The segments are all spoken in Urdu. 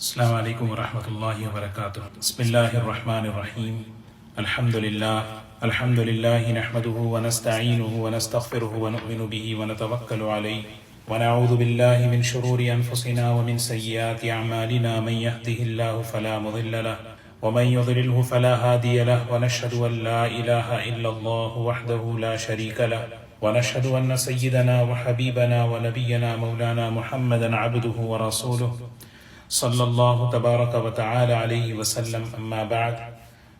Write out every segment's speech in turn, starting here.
السلام علیکم ورحمۃ اللہ وبرکاتہ۔ بسم اللہ الرحمن الرحیم۔ الحمد للہ نحمده ونستعینه ونستغفره ونؤمن به ونتوکل علیہ ونعوذ باللہ من شرور انفسنا ومن سیئات اعمالنا، من يهده الله فلا مضل له ومن يضلله فلا هادي له، ونشهد ان لا اله الا الله وحده لا شريك له، ونشهد ان سيدنا وحبيبنا ونبينا مولانا محمدا عبده ورسوله صلی اللہ تبارک و تعالی علیہ وسلم، اما بعد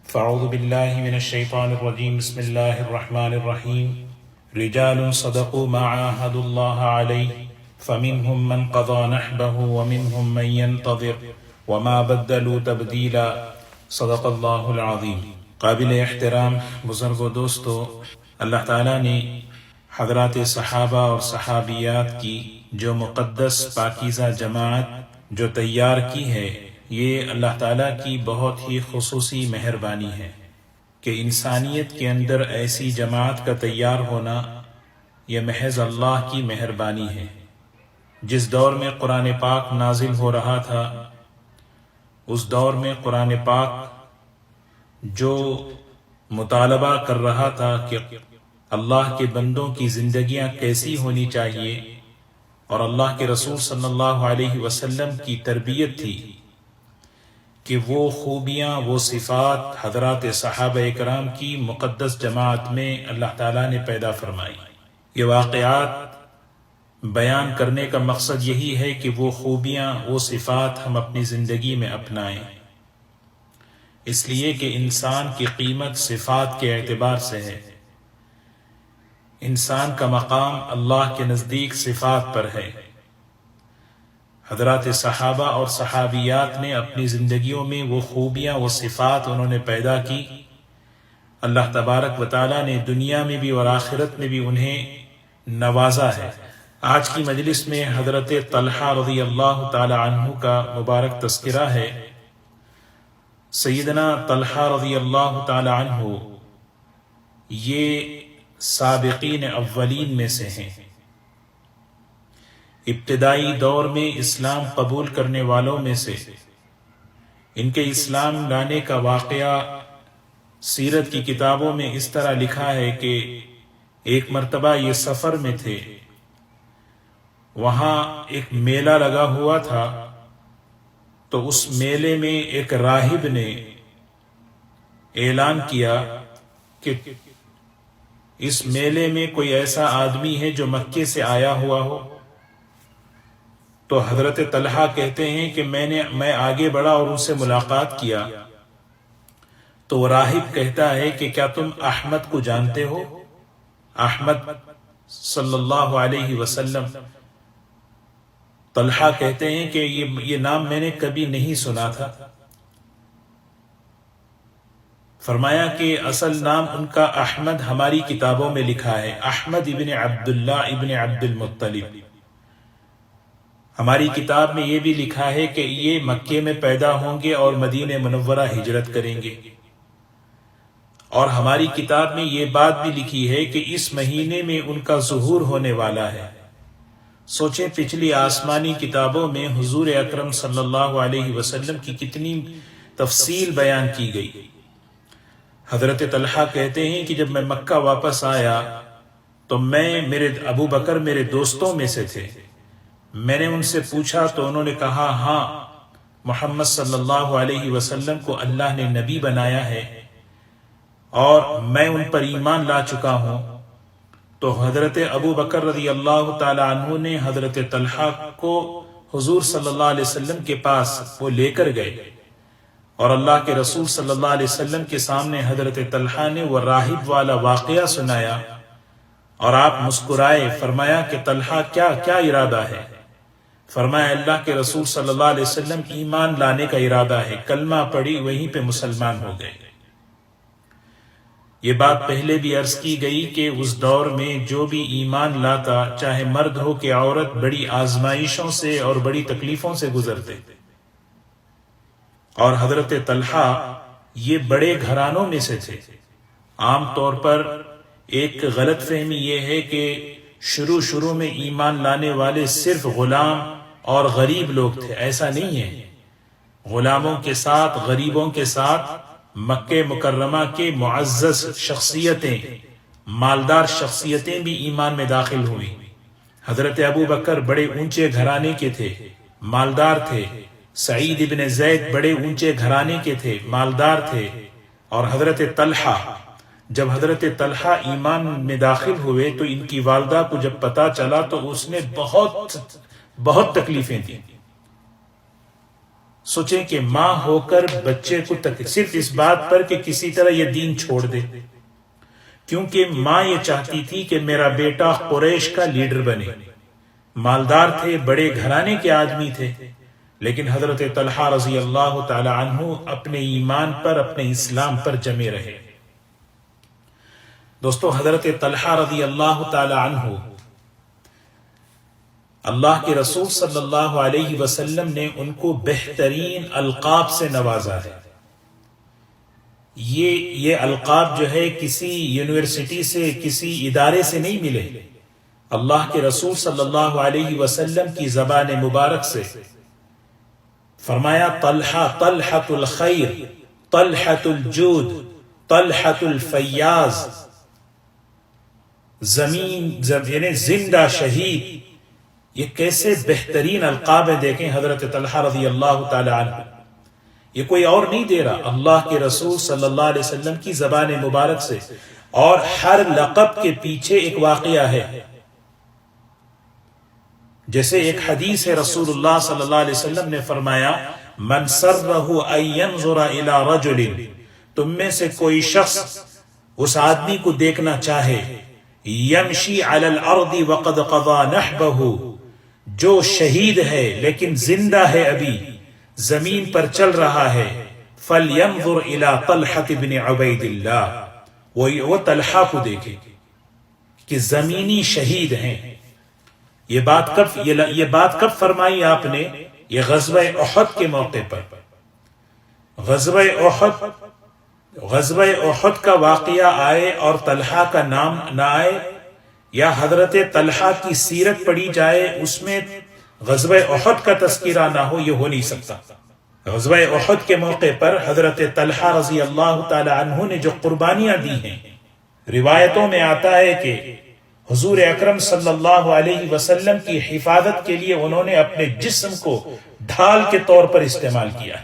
فاعوذ باللہ من الشیطان الرجیم، بسم اللہ الرحمن الرحیم۔ رجال صدقوا ما عاهدوا الله علیہ فمنهم من قضى نحبه ومنهم من ينتظر وما بدلوا تبدیلا، صدق اللہ العظیم۔ قابل احترام بزرگ و دوستو، اللہ تعالیٰ نے حضرات صحابہ اور صحابیات کی جو مقدس پاکیزہ جماعت جو تیار کی ہے، یہ اللہ تعالیٰ کی بہت ہی خصوصی مہربانی ہے کہ انسانیت کے اندر ایسی جماعت کا تیار ہونا یہ محض اللہ کی مہربانی ہے۔ جس دور میں قرآن پاک نازل ہو رہا تھا، اس دور میں قرآن پاک جو مطالبہ کر رہا تھا کہ اللہ کے بندوں کی زندگیاں کیسی ہونی چاہیے، اور اللہ کے رسول صلی اللہ علیہ وسلم کی تربیت تھی کہ وہ خوبیاں، وہ صفات حضرات صحابہ اکرام کی مقدس جماعت میں اللہ تعالیٰ نے پیدا فرمائی۔ یہ واقعات بیان کرنے کا مقصد یہی ہے کہ وہ خوبیاں، وہ صفات ہم اپنی زندگی میں اپنائیں، اس لیے کہ انسان کی قیمت صفات کے اعتبار سے ہے۔ انسان کا مقام اللہ کے نزدیک صفات پر ہے۔ حضرات صحابہ اور صحابیات نے اپنی زندگیوں میں وہ خوبیاں، وہ صفات انہوں نے پیدا کی۔ اللہ تبارک و تعالیٰ نے دنیا میں بھی اور آخرت میں بھی انہیں نوازا ہے۔ آج کی مجلس میں حضرت طلحہ رضی اللہ تعالی عنہ کا مبارک تذکرہ ہے۔ سیدنا طلحہ رضی اللہ تعالی عنہ یہ سابقین اولین میں سے ہیں۔ ابتدائی دور میں اسلام قبول کرنے والوں میں سے۔ ان کے اسلام لانے کا واقعہ سیرت کی کتابوں میں اس طرح لکھا ہے کہ ایک مرتبہ یہ سفر میں تھے، وہاں ایک میلہ لگا ہوا تھا، تو اس میلے میں ایک راہب نے اعلان کیا کہ اس میلے میں کوئی ایسا آدمی ہے جو مکے سے آیا ہوا ہو۔ تو حضرت طلحہ کہتے ہیں کہ میں آگے بڑھا اور ان سے ملاقات کیا، تو وہ راہب کہتا ہے کہ کیا تم احمد کو جانتے ہو؟ احمد صلی اللہ علیہ وسلم۔ طلحہ کہتے ہیں کہ یہ نام میں نے کبھی نہیں سنا تھا۔ فرمایا کہ اصل نام ان کا احمد ہماری کتابوں میں لکھا ہے، احمد ابن عبداللہ ابن عبد المطلب۔ ہماری کتاب میں یہ بھی لکھا ہے کہ یہ مکے میں پیدا ہوں گے اور مدینہ منورہ ہجرت کریں گے، اور ہماری کتاب میں یہ بات بھی لکھی ہے کہ اس مہینے میں ان کا ظہور ہونے والا ہے۔ سوچیں پچھلی آسمانی کتابوں میں حضور اکرم صلی اللہ علیہ وسلم کی کتنی تفصیل بیان کی گئی۔ حضرت طلحہ کہتے ہیں کہ جب میں مکہ واپس آیا تو میرے ابو بکر میرے دوستوں میں سے تھے۔ میں نے ان سے پوچھا تو انہوں نے کہا ہاں، محمد صلی اللہ علیہ وسلم کو اللہ نے نبی بنایا ہے اور میں ان پر ایمان لا چکا ہوں۔ تو حضرت ابو بکر رضی اللہ تعالی عنہ نے حضرت طلحہ کو حضور صلی اللہ علیہ وسلم کے پاس وہ لے کر گئے، اور اللہ کے رسول صلی اللہ علیہ وسلم کے سامنے حضرت طلحہ نے وہ راہب والا واقعہ سنایا، اور آپ مسکرائے۔ فرمایا کہ طلحہ کیا ارادہ ہے؟ فرمایا اللہ کے رسول صلی اللہ علیہ وسلم ایمان لانے کا ارادہ ہے۔ کلمہ پڑھی، وہیں پہ مسلمان ہو گئے۔ یہ بات پہلے بھی عرض کی گئی کہ اس دور میں جو بھی ایمان لاتا، چاہے مرد ہو کہ عورت، بڑی آزمائشوں سے اور بڑی تکلیفوں سے گزرتے، اور حضرت طلحہ یہ بڑے گھرانوں میں سے تھے۔ عام طور پر ایک غلط فہمی یہ ہے کہ شروع میں ایمان لانے والے صرف غلام اور غریب لوگ تھے، ایسا نہیں ہے۔ غلاموں کے ساتھ، غریبوں کے ساتھ مکہ مکرمہ کے معزز شخصیتیں، مالدار شخصیتیں بھی ایمان میں داخل ہوئی۔ حضرت ابو بکر بڑے اونچے گھرانے کے تھے، مالدار تھے۔ سعید ابن زید بڑے اونچے گھرانے کے تھے، مالدار تھے۔ اور حضرت طلحہ، جب حضرت طلحہ ایمان میں داخل ہوئے تو ان کی والدہ کو جب پتا چلا تو اس نے بہت تکلیفیں دیں۔ سوچیں کہ ماں ہو کر بچے کو صرف اس بات پر کہ کسی طرح یہ دین چھوڑ دے، کیونکہ ماں یہ چاہتی تھی کہ میرا بیٹا قریش کا لیڈر بنے۔ مالدار تھے، بڑے گھرانے کے آدمی تھے، لیکن حضرت طلحہ رضی اللہ تعالی عنہ اپنے ایمان پر، اپنے اسلام پر جمے رہے۔ دوستو، حضرت طلحہ رضی اللہ تعالی عنہ، اللہ کے رسول صلی اللہ علیہ وسلم نے ان کو بہترین القاب سے نوازا ہے۔ یہ القاب جو ہے کسی یونیورسٹی سے، کسی ادارے سے نہیں ملے، اللہ کے رسول صلی اللہ علیہ وسلم کی زبان مبارک سے۔ فرمایا طلحہ، طلحۃ الخیر، طلحۃ الجود، طلحۃ الفیاض، یعنی زندہ شہید۔ یہ کیسے بہترین القاب ہیں، دیکھیں حضرت طلحہ رضی اللہ تعالی عنہ، یہ کوئی اور نہیں دے رہا، اللہ کے رسول صلی اللہ علیہ وسلم کی زبان مبارک سے۔ اور ہر لقب کے پیچھے ایک واقعہ ہے، جیسے ایک حدیث ہے، رسول اللہ صلی اللہ علیہ وسلم نے فرمایا من سرہ ان ینظر الی رجل، تم میں سے کوئی شخص اس آدمی کو دیکھنا چاہے، یمشی علی الارض وقد قضى نحبہ، جو شہید ہے لیکن زندہ ہے، ابھی زمین پر چل رہا ہے، فَلْيَنْظُرْ إِلَىٰ طَلْحَةِ بْنِ عُبَيْدِ اللَّهِ، وہ طلحہ کو دیکھے کہ زمینی شہید ہیں۔ یہ بات کب فرمائی آپ نے؟ یہ غزوہ احد کے موقع پر۔ غزوہ احد کا واقعہ آئے اور طلحہ کا نام نہ آئے، یا حضرت طلحہ کی سیرت پڑھی جائے اس میں غزوہ احد کا تذکرہ نہ ہو، یہ ہو نہیں سکتا۔ غزوہ احد کے موقع پر حضرت طلحہ رضی اللہ تعالی عنہ نے جو قربانیاں دی ہیں، روایتوں میں آتا ہے کہ حضور اکرم صلی اللہ علیہ وسلم کی حفاظت کے لیے انہوں نے اپنے جسم کو ڈھال کے طور پر استعمال کیا۔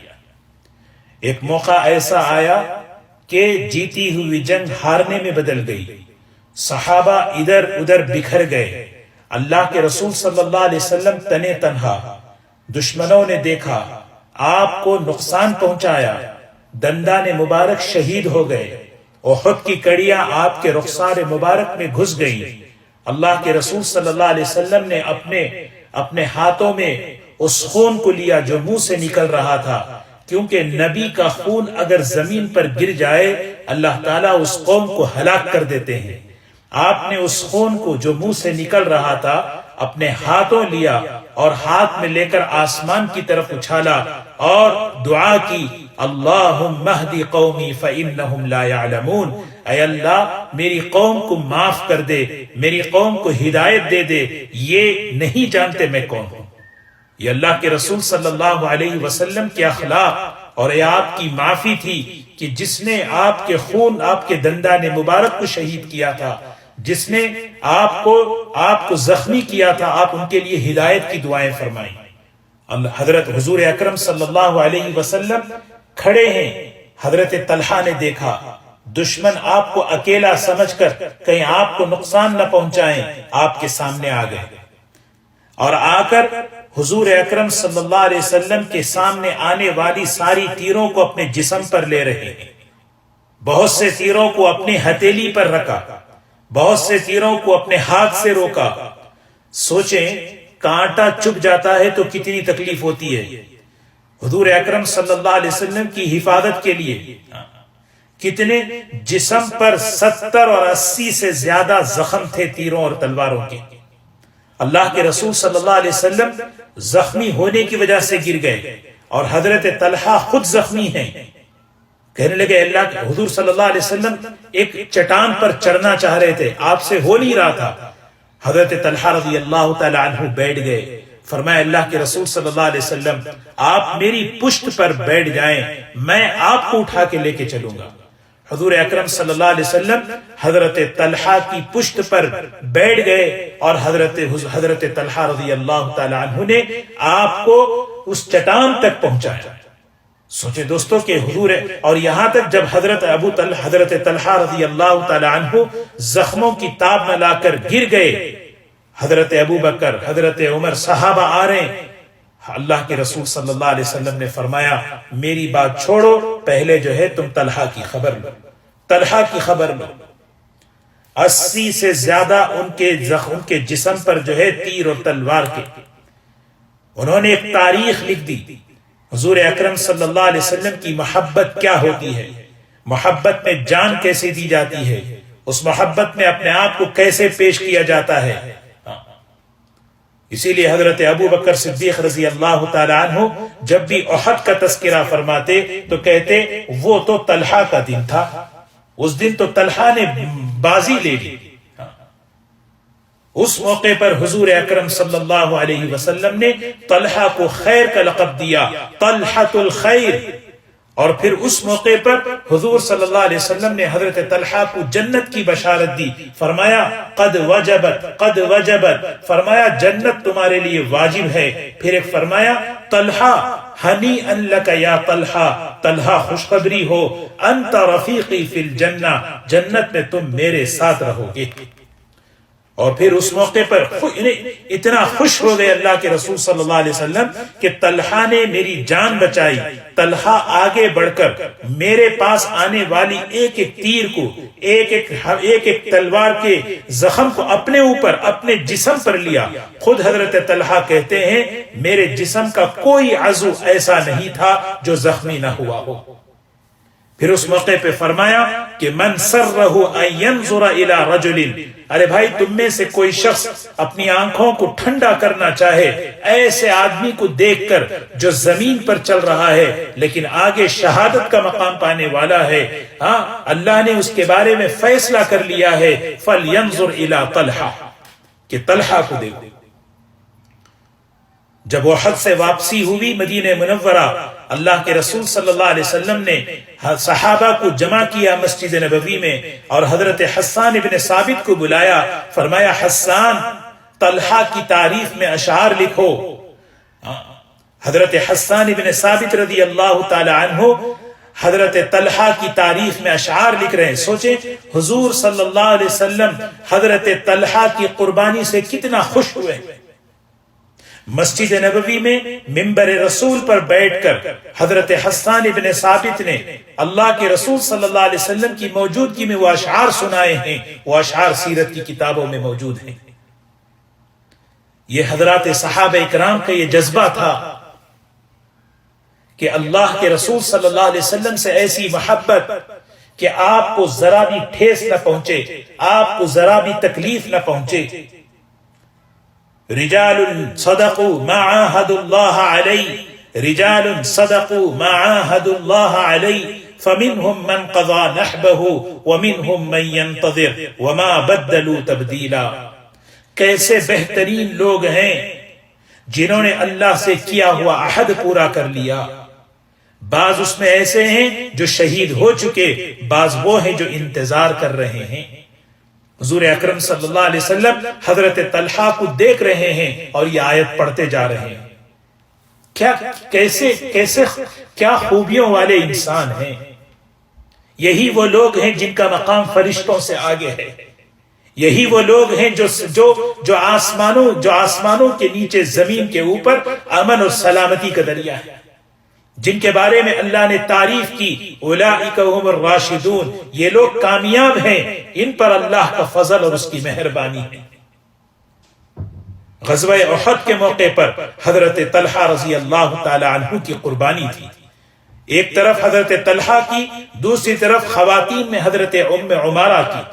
ایک موقع ایسا آیا کہ جیتی ہوئی جنگ ہارنے میں بدل گئی، صحابہ ادھر ادھر بکھر گئے، اللہ کے رسول صلی اللہ علیہ وسلم تنے تنہا، دشمنوں نے دیکھا، آپ کو نقصان پہنچایا، دندان مبارک شہید ہو گئے، احد کی کڑیاں آپ کے رخسار مبارک میں گھس گئی۔ اللہ کے رسول صلی اللہ علیہ وسلم نے اپنے ہاتھوں میں اس خون کو لیا جو منہ سے نکل رہا تھا، کیونکہ نبی کا خون اگر زمین پر گر جائے اللہ تعالیٰ اس قوم کو ہلاک کر دیتے ہیں۔ آپ نے اس خون کو جو منہ سے نکل رہا تھا اپنے ہاتھوں لیا اور ہاتھ میں لے کر آسمان کی طرف اچھالا اور دعا کی، اللہم اہدی قومی فإنہم لا یعلمون، اے اللہ میری قوم کو معاف کر دے، میری قوم کو ہدایت دے دے، یہ نہیں جانتے میں کون ہوں۔ یہ اللہ کے رسول صلی اللہ علیہ وسلم کے اخلاق اور یہ آپ کی معافی تھی کہ جس نے آپ کے خون، آپ کے دندان مبارک کو شہید کیا تھا، جس نے آپ کو زخمی کیا تھا، آپ ان کے لیے ہدایت کی دعائیں فرمائیں۔ حضرت حضور اکرم صلی اللہ علیہ وسلم کھڑے ہیں، حضرت طلحہ نے دیکھا، دشمن آپ کو اکیلا سمجھ کر کہیں آپ کو نقصان نہ پہنچائیں، آپ کے سامنے آ گئے اور آ کر حضور اکرم صلی اللہ علیہ وسلم کے سامنے آنے والی ساری تیروں کو اپنے جسم پر لے رہے ہیں۔ بہت سے تیروں کو اپنی ہتھیلی پر رکھا، بہت سے تیروں کو اپنے ہاتھ سے روکا۔ سوچیں کانٹا چبھ جاتا ہے تو کتنی تکلیف ہوتی ہے۔ حضور اکرم صلی اللہ علیہ وسلم کی حفاظت کے لیے کتنے جسم پر 70 اور 80 سے زیادہ زخم تھے تیروں اور تلواروں کے۔ اللہ کے رسول صلی اللہ علیہ وسلم زخمی ہونے کی وجہ سے گر گئے اور حضرت طلحہ خود زخمی ہیں۔ کہنے لگے اللہ کے حضور صلی اللہ علیہ وسلم ایک چٹان پر چڑھنا چاہ رہے تھے، آپ سے ہو نہیں رہا تھا۔ حضرت طلحہ رضی اللہ تعالی عنہ بیٹھ گئے، فرمایا اللہ کے رسول صلی اللہ علیہ وسلم آپ میری پشت پر بیٹھ جائیں، میں آپ کو اٹھا کے لے کے چلوں گا۔ حضور اکرم صلی اللہ علیہ وسلم حضرت طلحہ کی پشت پر بیٹھ گئے اور حضرت طلحہ رضی اللہ تعالی عنہ نے آپ کو اس چٹان تک پہنچایا۔ سوچے دوستو کہ حضور، اور یہاں تک جب حضرت طلحہ رضی اللہ تعالی عنہ زخموں کی تاب میں لا کر گر گئے، حضرت ابو بکر، حضرت عمر، صحابہ آ رہے ہیں، اللہ کے رسول صلی اللہ علیہ وسلم نے فرمایا میری بات چھوڑو، پہلے جو ہے تم طلحہ کی خبر لو، طلحہ کی خبر لو۔ 80 سے زیادہ ان کے جسم پر جو ہے تیر اور تلوار کے، انہوں نے ایک تاریخ لکھ دی حضور اکرم صلی اللہ علیہ وسلم کی محبت کیا ہوتی ہے، محبت میں جان کیسے دی جاتی ہے، اس محبت میں اپنے آپ کو کیسے پیش کیا جاتا ہے۔ اسی لیے حضرت ابو بکر صدیق رضی اللہ تعالی عنہ جب بھی احد کا تذکرہ فرماتے تو کہتے وہ تو طلحہ کا دن تھا، اس دن تو طلحہ نے بازی لے لی۔ اس موقع پر حضور اکرم صلی اللہ علیہ وسلم نے طلحہ کو خیر کا لقب دیا، طلحۃ الخیر، اور پھر اس موقع پر حضور صلی اللہ علیہ وسلم نے حضرت طلحہ کو جنت کی بشارت دی، فرمایا قد وجبت، قد وجبت، فرمایا جنت تمہارے لیے واجب ہے۔ پھر ایک فرمایا طلحہ ہنیئا لک یا طلحہ، طلحہ خوشخبری ہو، انت رفیقی فی الجنہ، جنت میں تم میرے ساتھ رہو گے۔ اور پھر اس موقع پر اتنا خوش ہو گئے اللہ کے رسول صلی اللہ علیہ وسلم کہ طلحہ نے میری جان بچائی، طلحہ آگے بڑھ کر میرے پاس آنے والی ایک ایک تیر کو، ایک ایک تلوار کے زخم کو اپنے اوپر، اپنے جسم پر لیا۔ خود حضرت طلحہ کہتے ہیں میرے جسم کا کوئی عضو ایسا نہیں تھا جو زخمی نہ ہوا ہو۔ پھر اس موقع پہ فرمایا کہ من سرہ ان ینظر الی رجل، ارے بھائی تم میں سے کوئی شخص اپنی آنکھوں کو ٹھنڈا کرنا چاہے ایسے آدمی کو دیکھ کر جو زمین پر چل رہا ہے لیکن آگے شہادت کا مقام پانے والا ہے، ہاں اللہ نے اس کے بارے میں فیصلہ کر لیا ہے، فلینظر الی طلحہ، کہ طلحہ کو دیکھو۔ جب احد سے واپسی ہوئی مدینہ منورہ، اللہ کے رسول صلی اللہ علیہ وسلم نے صحابہ کو جمع کیا مسجد نبوی میں اور حضرت حسان ابن ثابت کو بلایا، فرمایا حسان طلحہ کی تعریف میں اشعار لکھو۔ حضرت حسان ابن ثابت رضی اللہ تعالی عنہ حضرت طلحہ کی تعریف میں اشعار لکھ رہے ہیں۔ سوچیں حضور صلی اللہ علیہ وسلم حضرت طلحہ کی قربانی سے کتنا خوش ہوئے۔ مسجد نبوی میں منبر رسول پر بیٹھ کر حضرت حسان ابن ثابت نے اللہ کے رسول صلی اللہ علیہ وسلم کی موجودگی میں وہ اشعار سنائے ہیں، وہ اشعار سیرت کی کتابوں میں موجود ہیں۔ یہ حضرات صحابہ اکرام کا یہ جذبہ تھا کہ اللہ کے رسول صلی اللہ علیہ وسلم سے ایسی محبت کہ آپ کو ذرا بھی ٹھیس نہ پہنچے، آپ کو ذرا بھی تکلیف نہ پہنچے۔ رجال صدقوا ما عاهدوا الله عليه، رجال صدقوا ما عاهدوا الله عليه، فمنهم من قضى نحبه ومنهم من ينتظر وما بدلوا تبديلا۔ کیسے بہترین لوگ ہیں جنہوں نے اللہ سے کیا ہوا عہد پورا کر لیا۔ بعض اس میں ایسے ہیں جو شہید ہو چکے، بعض وہ ہیں جو انتظار کر رہے ہیں۔ حضور اکرم صلی اللہ علیہ وسلم حضرت طلحہ کو دیکھ رہے ہیں اور یہ آیت پڑھتے جا رہے ہیں۔ کیا خوبیوں والے انسان ہیں۔ یہی وہ لوگ ہیں جن کا مقام فرشتوں سے آگے ہے، یہی وہ لوگ ہیں جو آسمانوں کے نیچے زمین کے اوپر امن اور سلامتی کا دریا ہے، جن کے بارے میں اللہ نے تعریف کی اولئک هم الراشدون، یہ لوگ کامیاب ہیں، ان پر اللہ کا فضل اور اس کی مہربانی ہے۔ غزوہ احد کے موقع پر حضرت طلحہ رضی اللہ تعالی عنہ کی قربانی تھی، ایک طرف حضرت طلحہ کی، دوسری طرف خواتین میں حضرت ام عمارہ کی۔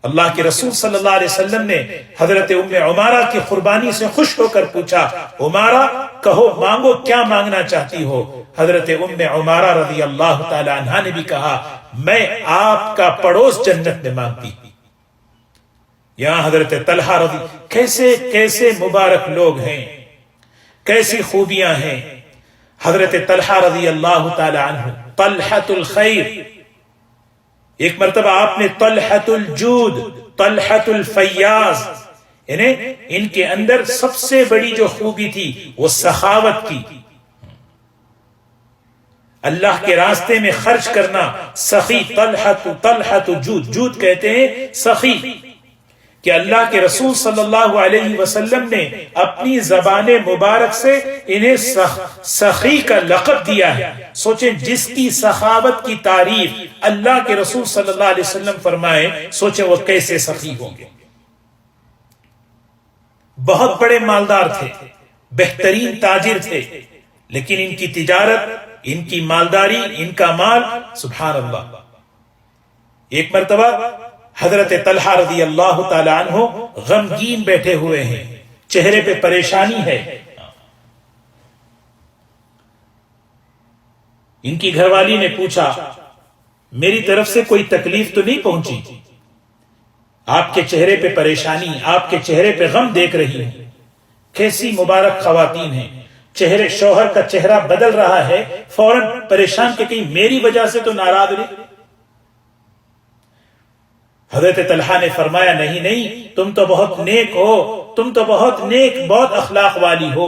اللہ کے رسول صلی اللہ علیہ وسلم نے حضرت ام عمارہ کی قربانی سے خوش ہو کر پوچھا، عمارہ کہو مانگو، کیا مانگنا چاہتی ہو؟ حضرت ام عمارہ رضی اللہ تعالی عنہ نے بھی کہا میں آپ کا پڑوس جنت میں مانگتی۔ یہاں حضرت طلحہ رضی کیسے مبارک لوگ ہیں، کیسی خوبیاں ہیں حضرت طلحہ رضی اللہ تعالی عنہ، طلحۃ الخیر. ایک مرتبہ آپ نے طلحۃ الجود، طلحۃ الفیاض، یعنی ان کے اندر سب سے بڑی جو خوبی تھی وہ سخاوت کی، اللہ کے راستے میں خرچ کرنا. سخی، طلحۃ جود، جود کہتے ہیں سخی، کہ اللہ کے رسول صلی اللہ علیہ وسلم نے اپنی زبان مبارک سے انہیں سخی کا لقب دیا ہے. سوچیں جس کی سخاوت کی تعریف اللہ کے رسول صلی اللہ علیہ وسلم فرمائے، سوچیں وہ کیسے سخی ہوں گے. بہت بڑے مالدار تھے، بہترین تاجر تھے، لیکن ان کی تجارت، ان کی مالداری، ان کا مال، سبحان اللہ. ایک مرتبہ حضرت طلحہ رضی اللہ تعالی عنہ غمگین بیٹھے ہوئے ہیں، چہرے پہ پریشانی ہے. ان کی گھر والی نے پوچھا، میری طرف سے کوئی تکلیف تو نہیں پہنچی؟ آپ کے چہرے پہ پریشانی، آپ کے چہرے پہ غم دیکھ رہی ہوں. کیسی مبارک خواتین ہیں. چہرے، شوہر کا چہرہ بدل رہا ہے، فوراً پریشان کہ کہیں میری وجہ سے تو ناراض نہیں. حضرت طلحہ نے فرمایا، نہیں نہیں، تم تو بہت نیک ہو، تم تو بہت نیک، بہت اخلاق والی ہو.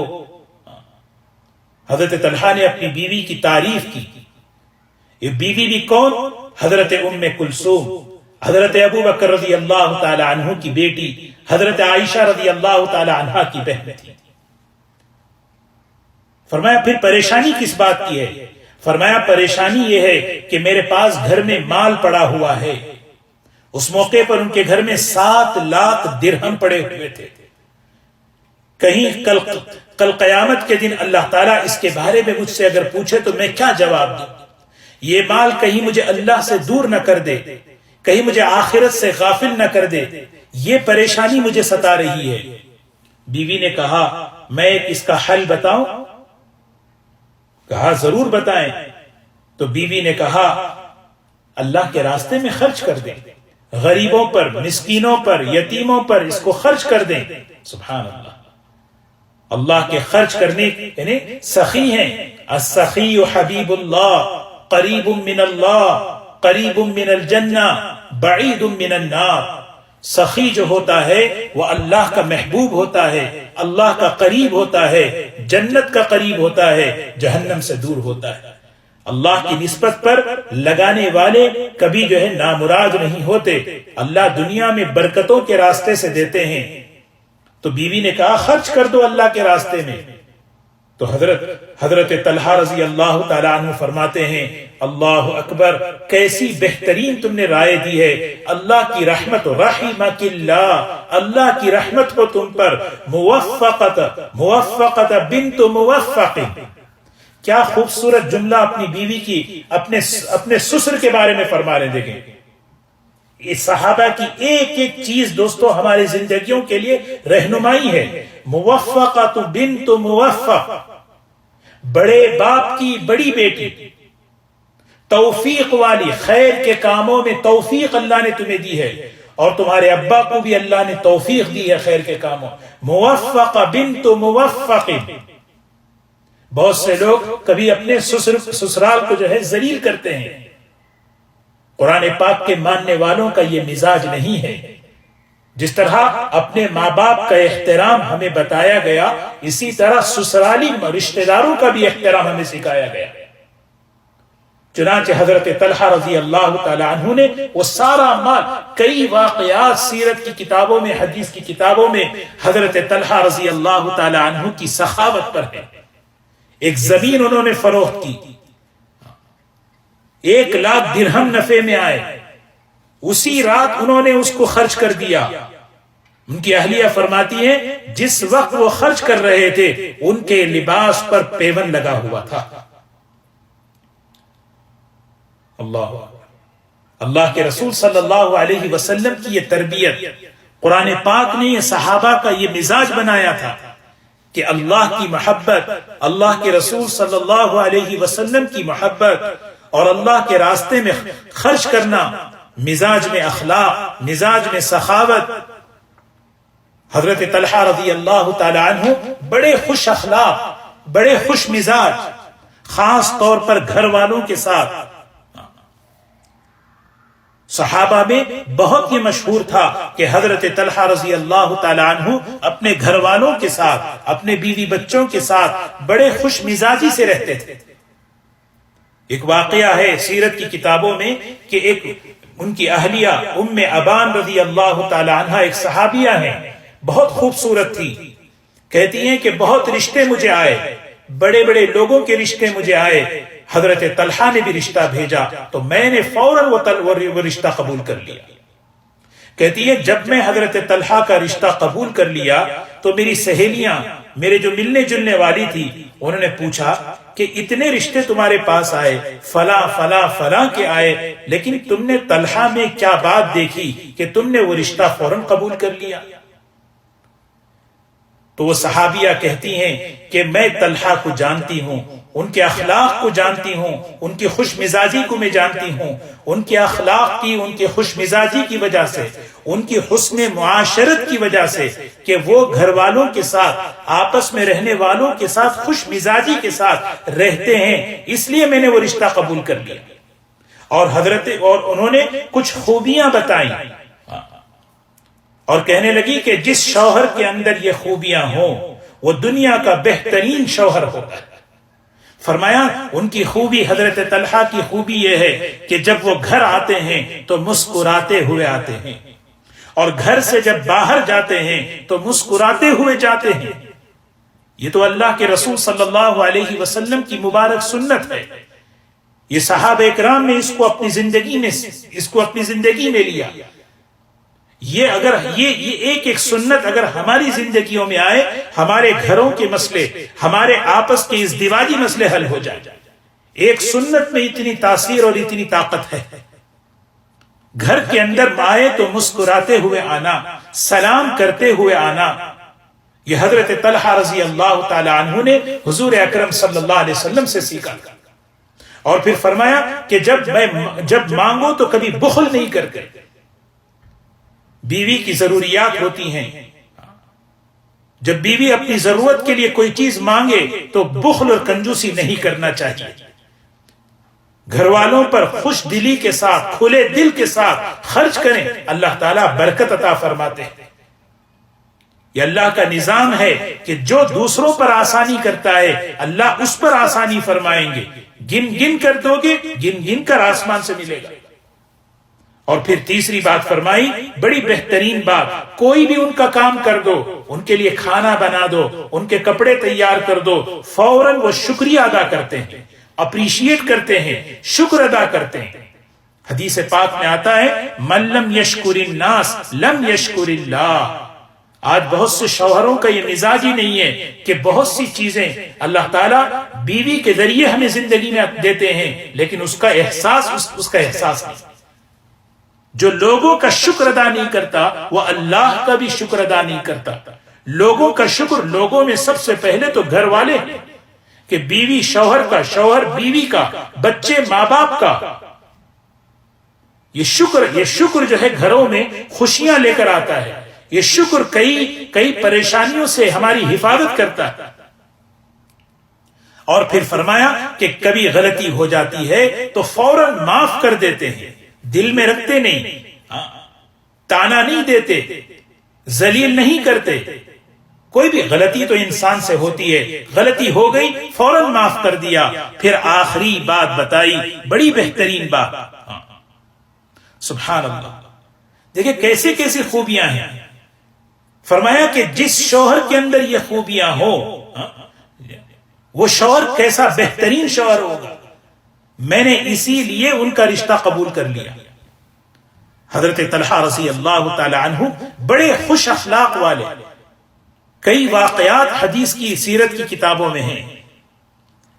حضرت طلحہ نے اپنی بیوی کی تعریف کی. یہ بیوی بھی کون؟ حضرت ام کلثوم، حضرت ابو بکر رضی اللہ تعالی عنہ کی بیٹی، حضرت عائشہ رضی اللہ تعالی عنہ کی بہن تھی. فرمایا پھر پریشانی کس بات کی ہے؟ فرمایا پریشانی یہ ہے کہ میرے پاس گھر میں مال پڑا ہوا ہے. اس موقع پر ان کے گھر میں 7 لاکھ درہم پڑے ہوئے تھے. کہیں کل قیامت کے دن اللہ تعالیٰ اس کے بارے میں مجھ سے اگر پوچھے تو میں کیا جواب دوں؟ یہ مال کہیں مجھے اللہ سے دور نہ کر دے، کہیں مجھے آخرت سے غافل نہ کر دے. یہ پریشانی مجھے ستا رہی ہے. بیوی نے کہا، میں اس کا حل بتاؤں؟ کہا ضرور بتائیں. تو بیوی نے کہا، اللہ کے راستے میں خرچ کر دیں، غریبوں پر، مسکینوں پر، یتیموں پر اس کو خرچ کر دیں. سبحان اللہ. اللہ کے خرچ کرنے یعنی سخی ہیں. السخی حبیب اللہ، قریب من اللہ، قریب من الجنہ، بعید من النار. سخی جو ہوتا ہے وہ اللہ کا محبوب ہوتا ہے، اللہ کا قریب ہوتا ہے، جنت کا قریب ہوتا ہے، جہنم سے دور ہوتا ہے. اللہ کی نسبت پر لگانے والے کبھی جو ہے نامراد نہیں ہوتے. اللہ دنیا میں برکتوں کے راستے سے دیتے ہیں. تو بیوی نے کہا خرچ کر دو اللہ کے راستے میں. تو حضرت طلحہ رضی اللہ تعالیٰ عنہ فرماتے ہیں، اللہ اکبر، کیسی بہترین تم نے رائے دی ہے. اللہ کی رحمت، رحمک اللہ، اللہ کی رحمت ہو تم پر. موفقت بنت موفق. کیا خوبصورت جملہ اپنی بیوی کی، اپنے سسر کے بارے میں فرما رہے. دیکھیں یہ صحابہ کی ایک ایک چیز دوستو ہماری زندگیوں کے لیے رہنمائی ہے. موفقت بنت موفق، بڑے باپ کی بڑی بیٹی، توفیق والی، خیر کے کاموں میں توفیق اللہ نے تمہیں دی ہے، اور تمہارے ابا کو بھی اللہ نے توفیق دی ہے خیر کے کاموں. موفق بنت موفق. بہت سے لوگ کبھی اپنے سسرال کو جو ہے ذلیل کرتے ہیں. قرآن پاک کے ماننے والوں کا یہ مزاج نہیں ہے. جس طرح اپنے ماں باپ کا احترام ہمیں بتایا گیا، اسی طرح سسرالی رشتہ داروں کا بھی احترام ہمیں سکھایا گیا. چنانچہ حضرت طلحہ رضی اللہ تعالی عنہ نے وہ سارا مال، کئی واقعات سیرت کی کتابوں میں، حدیث کی کتابوں میں حضرت طلحہ رضی اللہ تعالی عنہ کی سخاوت پر ہے. ایک زمین انہوں نے فروخت کی، 1 لاکھ درہم نفع میں آئے، اسی رات انہوں نے اس کو خرچ کر دیا. ان کی اہلیہ فرماتی ہیں جس وقت وہ خرچ کر رہے تھے ان کے لباس پر پیون لگا ہوا تھا. اللہ کے رسول صلی اللہ علیہ وسلم کی یہ تربیت، قرآن پاک نے یہ صحابہ کا یہ مزاج بنایا تھا کہ اللہ کی محبت، اللہ کے رسول صلی اللہ علیہ وسلم کی محبت اور اللہ کے راستے میں خرچ کرنا، مزاج میں اخلاق، مزاج میں سخاوت. حضرت طلحہ رضی اللہ تعالی عنہ بڑے خوش اخلاق، بڑے خوش مزاج، خاص طور پر گھر والوں کے ساتھ. صحابہ میں بہت یہ مشہور تھا کہ حضرت طلحہ رضی اللہ تعالی عنہ اپنے گھر والوں کے ساتھ، اپنے بیوی بچوں کے ساتھ بڑے خوش مزاجی سے رہتے تھے. ایک واقعہ ہے سیرت کی کتابوں میں کہ ایک ان کی اہلیہ ام ابان رضی اللہ تعالی عنہ ایک صحابیہ ہیں، بہت خوبصورت تھی. کہتی ہیں کہ بہت رشتے مجھے آئے، بڑے بڑے لوگوں کے رشتے مجھے آئے. حضرت طلحہ نے بھی رشتہ بھیجا تو میں نے فوراً وہ رشتہ قبول کر لیا. کہتی ہے جب میں حضرت طلحہ کا رشتہ قبول کر لیا تو میری سہیلیاں، میرے جو ملنے جلنے والی تھی، انہوں نے پوچھا کہ اتنے رشتے تمہارے پاس آئے، فلاں فلاں فلاں کے آئے، لیکن تم نے طلحہ میں کیا بات دیکھی کہ تم نے وہ رشتہ فوراً قبول کر لیا؟ تو وہ صحابیہ کہتی ہیں کہ میں طلحہ کو جانتی ہوں، ان کے اخلاق کو جانتی ہوں، ان کی خوش مزاجی کو میں جانتی ہوں. ان کے اخلاق کی، ان کی خوش مزاجی کی وجہ سے، ان کی حسن معاشرت کی وجہ سے کہ وہ گھر والوں کے ساتھ، آپس میں رہنے والوں کے ساتھ خوش مزاجی کے ساتھ رہتے ہیں، اس لیے میں نے وہ رشتہ قبول کر لیا. اور انہوں نے کچھ خوبیاں بتائیں اور کہنے لگی کہ جس شوہر کے اندر یہ خوبیاں ہوں وہ دنیا کا بہترین شوہر ہوگا. فرمایا ان کی خوبی، حضرت طلحہ کی خوبی یہ ہے کہ جب وہ گھر آتے ہیں تو مسکراتے ہوئے آتے ہیں، اور گھر سے جب باہر جاتے ہیں تو مسکراتے ہوئے جاتے ہیں. یہ تو اللہ کے رسول صلی اللہ علیہ وسلم کی مبارک سنت ہے. یہ صحابہ اکرام نے اس کو اپنی زندگی میں لیا. یہ اگر یہ ایک سنت اگر ہماری زندگیوں میں آئے، ہمارے گھروں کے مسئلے، ہمارے آپس کے ازدواجی مسئلے حل ہو جائے. ایک سنت میں اتنی تاثیر اور اتنی طاقت ہے. گھر کے اندر آئے تو مسکراتے ہوئے آنا، سلام کرتے ہوئے آنا. یہ حضرت طلحہ رضی اللہ تعالی عنہ نے حضور اکرم صلی اللہ علیہ وسلم سے سیکھا. اور پھر فرمایا کہ جب مانگو تو کبھی بخل نہیں کرتے. بیوی کی ضروریات ہوتی ہیں، جب بیوی اپنی ضرورت کے لیے کوئی چیز مانگے تو بخل اور کنجوسی نہیں کرنا چاہیے. گھر والوں پر خوش دلی کے ساتھ، کھلے دل کے ساتھ خرچ کریں، اللہ تعالیٰ برکت عطا فرماتے ہیں. یہ اللہ کا نظام ہے کہ جو دوسروں پر آسانی کرتا ہے اللہ اس پر آسانی فرمائیں گے. گن گن کر دو گے، گن گن کر آسمان سے ملے گا. اور پھر تیسری بات فرمائی، بڑی بہترین بات، کوئی بھی ان کا کام کر دو، ان کے لیے کھانا بنا دو، ان کے کپڑے تیار کر دو، فوراً وہ شکریہ ادا کرتے ہیں، اپریشیٹ کرتے ہیں، شکر ادا کرتے ہیں. حدیث پاک میں آتا ہے من لم یشکر الناس لم یشکر اللہ. آج بہت سے شوہروں کا یہ مزاج ہی نہیں ہے کہ بہت سی چیزیں اللہ تعالیٰ بیوی کے ذریعے ہمیں زندگی میں دیتے ہیں لیکن اس کا احساس نہیں. جو لوگوں کا شکر ادا نہیں کرتا وہ اللہ کا بھی شکر ادا نہیں کرتا. لوگوں کا شکر، لوگوں میں سب سے پہلے تو گھر والے ہیں کہ بیوی شوہر کا، شوہر بیوی کا، بچے ماں باپ کا. یہ شکر جو ہے گھروں میں خوشیاں لے کر آتا ہے. یہ شکر کئی پریشانیوں سے ہماری حفاظت کرتا ہے. اور پھر فرمایا کہ کبھی غلطی ہو جاتی ہے تو فوراً معاف کر دیتے ہیں، دل میں رکھتے نہیں، تانا نہیں دیتے، ذلیل نہیں کرتے. کوئی بھی غلطی تو انسان سے ہوتی ہے، غلطی ہو گئی فوراً معاف کر دیا. پھر آخری بات بتائی، بڑی بہترین بات. سبحان اللہ. دیکھیں کیسے کیسے خوبیاں ہیں. فرمایا کہ جس شوہر کے اندر یہ خوبیاں ہو وہ شوہر کیسا بہترین شوہر ہوگا. میں نے اسی لیے ان کا رشتہ قبول کر لیا. حضرت طلحہ رضی اللہ تعالی عنہ بڑے خوش اخلاق والے. کئی واقعات حدیث کی، سیرت کی کتابوں میں ہیں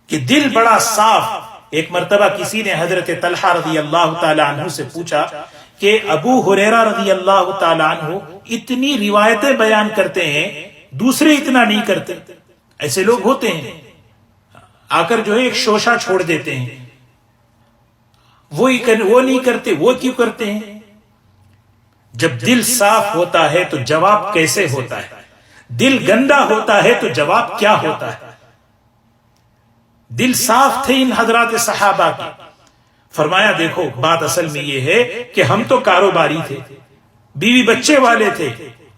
کہ دل بڑا صاف. ایک مرتبہ کسی نے حضرت طلحہ رضی اللہ تعالی عنہ سے پوچھا کہ ابو ہریرہ رضی اللہ تعالی عنہ اتنی روایتیں بیان کرتے ہیں، دوسرے اتنا نہیں کرتے. ایسے لوگ ہوتے ہیں آ کر جو ہے ایک شوشہ چھوڑ دیتے ہیں، وہ نہیں کرتے، وہ کیوں کرتے ہیں؟ جب دل صاف ہوتا ہے تو جواب کیسے ہوتا ہے؟ دل گندا ہوتا ہے تو جواب کیا ہوتا ہے؟ دل صاف تھے ان حضرات صحابہ کے. فرمایا دیکھو بات اصل میں یہ ہے کہ ہم تو کاروباری تھے، بیوی بچے والے تھے،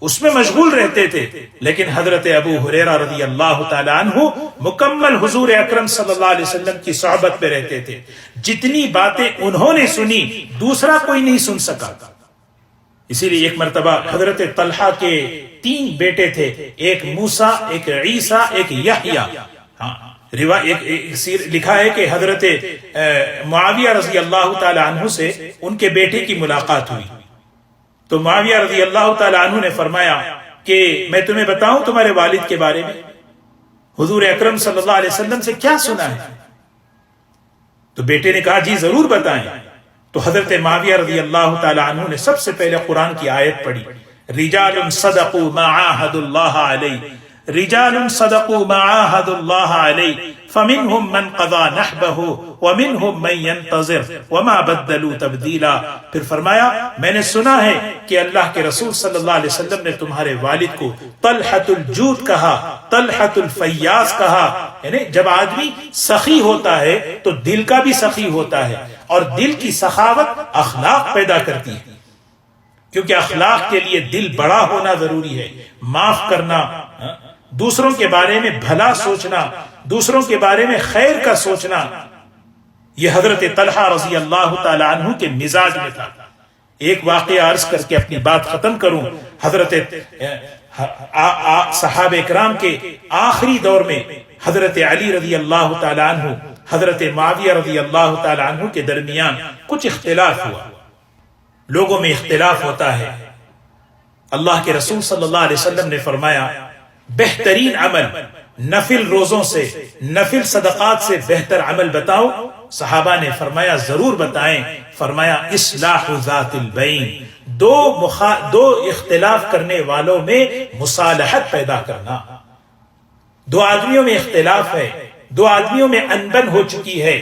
اس میں مشغول رہتے تھے، لیکن حضرت ابو ہریرہ رضی اللہ تعالی عنہ مکمل حضور اکرم صلی اللہ علیہ وسلم کی صحبت پہ رہتے تھے. جتنی باتیں انہوں نے سنی دوسرا کوئی نہیں سن سکا. اسی لیے ایک مرتبہ حضرت طلحہ کے 3 بیٹے تھے، ایک موسیٰ، ایک عیسیٰ، ایک یحییٰ. لکھا ہے کہ حضرت معاویہ رضی اللہ تعالی عنہ سے ان کے بیٹے کی ملاقات ہوئی تو معاویہ رضی اللہ تعالی عنہ نے فرمایا کہ میں تمہیں بتاؤں تمہارے والد کے بارے میں، حضور اکرم صلی اللہ علیہ وسلم سے کیا سنا ہے؟ تو بیٹے نے کہا جی ضرور بتائیں. تو حضرت معاویہ رضی اللہ تعالی عنہ نے سب سے پہلے قرآن کی آیت پڑھی، رجال صدقوا ما عاهدوا الله علیہ، رجال صدقوا ما عاهدوا الله علیہ فمنهم من قضى نحبه ومنهم من ينتظر وما بدلوا تبدیلا. پھر فرمایا میں نے سنا ہے کہ اللہ کے رسول صلی اللہ علیہ وسلم نے تمہارے والد کو طلحۃ الجود کہا، طلحۃ الفیاض کہا. یعنی جب آدمی سخی ہوتا ہے تو دل کا بھی سخی ہوتا ہے، اور دل کی سخاوت اخلاق پیدا کرتی ہے، کیونکہ اخلاق کے لیے دل بڑا ہونا ضروری ہے. معاف کرنا، دوسروں کے بارے میں بھلا سوچنا، دوسروں کے بارے میں خیر کا سوچنا، یہ حضرت طلحہ رضی اللہ تعالی عنہ کے مزاج میں تھا. ایک واقعہ عرض کر کے اپنی بات ختم کروں. حضرت صحابہ اکرام کے آخری دور میں حضرت علی رضی اللہ تعالی عنہ، حضرت معاویہ رضی اللہ تعالی عنہ کے درمیان کچھ اختلاف ہوا. لوگوں میں اختلاف ہوتا ہے. اللہ کے رسول صلی اللہ علیہ وسلم نے فرمایا بہترین عمل نفل روزوں سے، نفل صدقات سے بہتر عمل بتاؤ. صحابہ نے فرمایا ضرور بتائیں. فرمایا اصلاح ذات البین، دو اختلاف کرنے والوں میں مصالحت پیدا کرنا. 2 آدمیوں میں اختلاف ہے، 2 آدمیوں میں انبن ہو چکی ہے،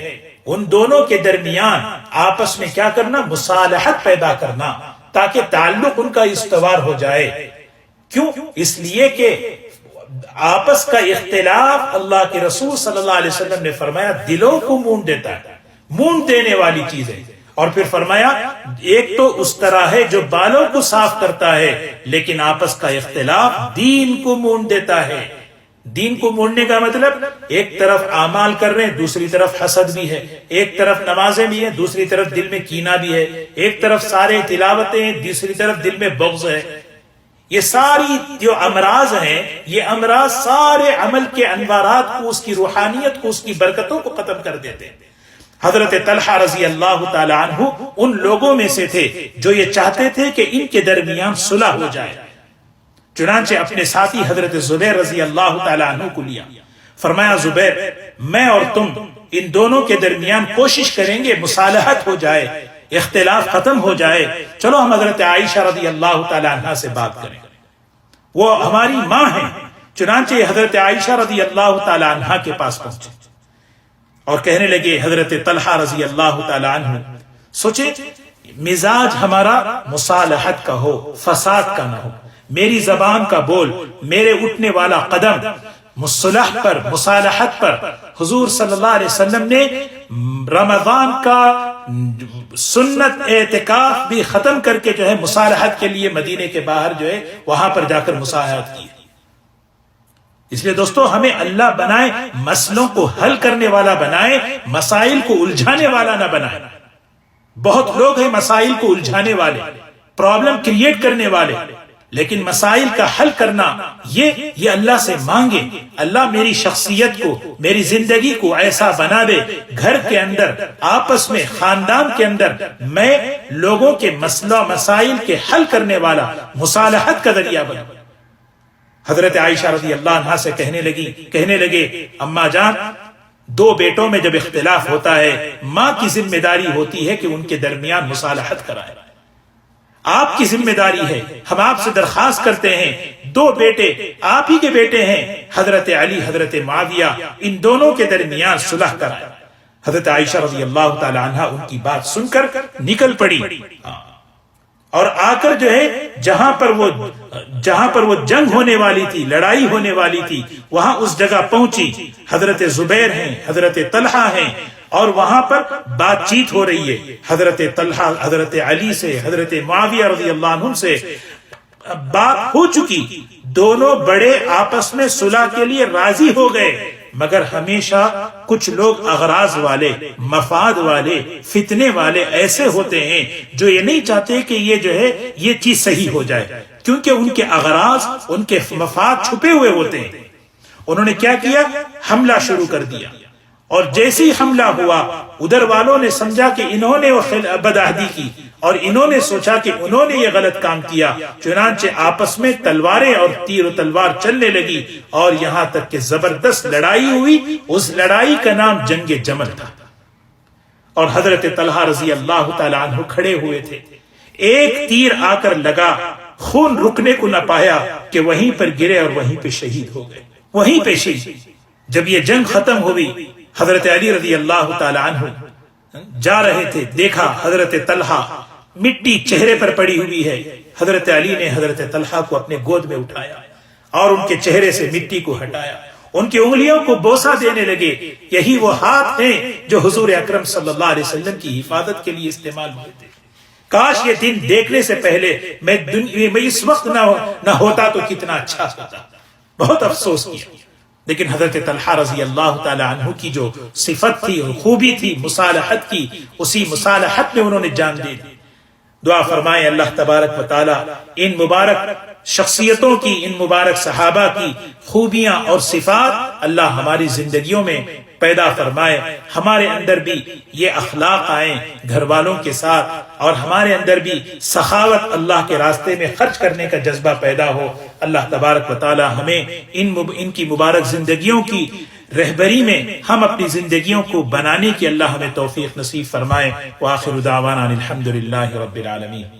ان دونوں کے درمیان آپس میں کیا کرنا؟ مصالحت پیدا کرنا، تاکہ تعلق ان کا استوار ہو جائے. کیوں؟ اس لیے کہ آپس کا اختلاف اللہ کے رسول صلی اللہ علیہ وسلم نے فرمایا دلوں کو مونڈ دیتا ہے، مونڈ دینے والی چیز ہے. اور پھر فرمایا ایک تو اس طرح ہے جو بالوں کو صاف کرتا ہے، لیکن آپس کا اختلاف دین کو مونڈ دیتا ہے. دین کو موڑنے کا مطلب ایک طرف اعمال کر رہے ہیں، دوسری طرف حسد بھی ہے، ایک طرف نمازیں بھی ہیں، دوسری طرف دل میں کینہ بھی ہے، ایک طرف سارے تلاوتیں ہیں، دوسری طرف دل میں بغض ہے. یہ ساری جو امراض ہیں، یہ امراض سارے عمل کے انوارات کو، اس کی روحانیت کو، اس کی برکتوں کو ختم کر دیتے ہیں. حضرت طلحہ رضی اللہ تعالی عنہ ان لوگوں میں سے تھے جو یہ چاہتے تھے کہ ان کے درمیان صلح ہو جائے. چنانچہ اپنے ساتھی حضرت زبیر رضی اللہ تعالی عنہ کو لیا. فرمایا زبیر، میں اور تم ان دونوں کے درمیان کوشش کریں گے مصالحت ہو جائے، اختلاف ختم ہو جائے. چلو ہم حضرت عائشہ رضی اللہ تعالی عنہ سے بات کریں، وہ ہماری ماں ہیں. چنانچہ حضرت عائشہ رضی اللہ تعالی عنہ کے پاس پہنچے اور کہنے لگے حضرت طلحہ رضی اللہ تعالی عنہ، سوچے مزاج ہمارا مصالحت کا ہو، فساد کا نہ ہو. میری زبان کا بول، میرے اٹھنے والا قدم مصلح پر، مصالحت پر. حضور صلی اللہ علیہ وسلم نے رمضان کا سنت اعتکاف بھی ختم کر کے جو ہے مصالحت کے لیے مدینے کے باہر جو ہے وہاں پر جا کر مصالحت کی. اس لیے دوستو ہمیں اللہ بنائے مسئلوں کو حل کرنے والا بنائے، مسائل کو الجھانے والا نہ بنائے. بہت لوگ ہیں مسائل کو الجھانے والے، پرابلم کریٹ کرنے والے، لیکن مسائل کا حل کرنا یہ اللہ سے مانگے. اللہ میری شخصیت کو، میری زندگی کو ایسا بنا دے، گھر کے اندر، آپس میں، خاندان کے اندر میں لوگوں کے مسئلہ مسائل کے حل کرنے والا، مصالحت کا ذریعہ بنا. حضرت عائشہ رضی اللہ عنہا سے کہنے لگے اماں جان، 2 بیٹوں میں جب اختلاف ہوتا ہے، ماں کی ذمہ داری ہوتی ہے کہ ان کے درمیان مصالحت کرائے. آپ کی ذمہ داری ہے. ہم آپ سے درخواست کرتے ہیں، 2 بیٹے آپ ہی کے بیٹے ہیں، حضرت علی، حضرت معاویہ، ان دونوں کے درمیان صلح کرائے. حضرت عائشہ رضی اللہ تعالی عنہا ان کی بات سن کر نکل پڑی اور آ کر جو ہے جہاں پر وہ جہاں پر وہ جنگ ہونے والی تھی، لڑائی ہونے والی تھی، وہاں اس جگہ پہنچی. حضرت زبیر ہیں، حضرت طلحہ ہیں، اور وہاں پر بات چیت ہو رہی ہے حضرت طلحہ حضرت علی سے، حضرت معاویہ رضی اللہ عنہ سے بات ہو چکی. دونوں بڑے آپس میں صلح کے لیے راضی ہو گئے، مگر ہمیشہ کچھ لوگ اغراض والے، مفاد والے، فتنے والے ایسے ہوتے ہیں جو یہ نہیں چاہتے کہ یہ جو ہے یہ چیز صحیح ہو جائے، کیونکہ ان کے اغراض، ان کے مفاد چھپے ہوئے ہوتے ہیں. انہوں نے کیا کیا؟ حملہ شروع کر دیا، اور جیسی حملہ ہوا ادھر والوں نے سمجھا کہ انہوں نے بدعہدی کی، اور انہوں نے سوچا کہ انہوں نے یہ غلط کام کیا. چنانچہ آپس میں تلواریں اور تیر و تلوار چلنے لگی، اور یہاں تک کہ زبردست لڑائی ہوئی. اس لڑائی کا نام جنگ جمل تھا، اور حضرت طلحہ رضی اللہ تعالی عنہ کھڑے ہوئے تھے. ایک تیر آ کر لگا، خون رکنے کو نہ پایا کہ وہیں پر گرے اور وہیں پہ شہید ہو گئے، وہیں پہ شہید. جب یہ جنگ ختم ہوئی، حضرت علی رضی اللہ تعالی عنہ جا رہے تھے، دیکھا حضرت طلحہ مٹی چہرے پر پڑی ہوئی ہے. حضرت علی نے حضرت طلحہ کو اپنے گود میں اٹھایا اور ان کے چہرے سے مٹی کو ہٹایا، ان کی انگلیوں کو بوسہ دینے لگے. یہی وہ ہاتھ ہیں جو حضور اکرم صلی اللہ علیہ وسلم کی حفاظت کے لیے استعمال ہوئے تھے. کاش یہ دن دیکھنے سے پہلے میں اس وقت نہ ہوتا تو کتنا اچھا ہوتا. بہت افسوس کیا. لیکن حضرت طلحہ رضی اللہ تعالی عنہ کی جو صفت تھی اور خوبی تھی مصالحت کی، اسی مصالحت میں انہوں نے جان دے دی. دعا فرمائے اللہ تبارک و تعالی ان مبارک شخصیتوں کی، ان مبارک صحابہ کی خوبیاں اور صفات اللہ ہماری زندگیوں میں پیدا فرمائے. ہمارے اندر بھی یہ اخلاق آئیں گھر والوں کے ساتھ، اور ہمارے اندر بھی سخاوت، اللہ کے راستے میں خرچ کرنے کا جذبہ پیدا ہو. اللہ تبارک و تعالی ہمیں ان کی مبارک زندگیوں کی رہبری میں ہم اپنی زندگیوں کو بنانے کی اللہ ہمیں توفیق نصیب فرمائے. وآخر دعوانا الحمد للہ رب العالمین.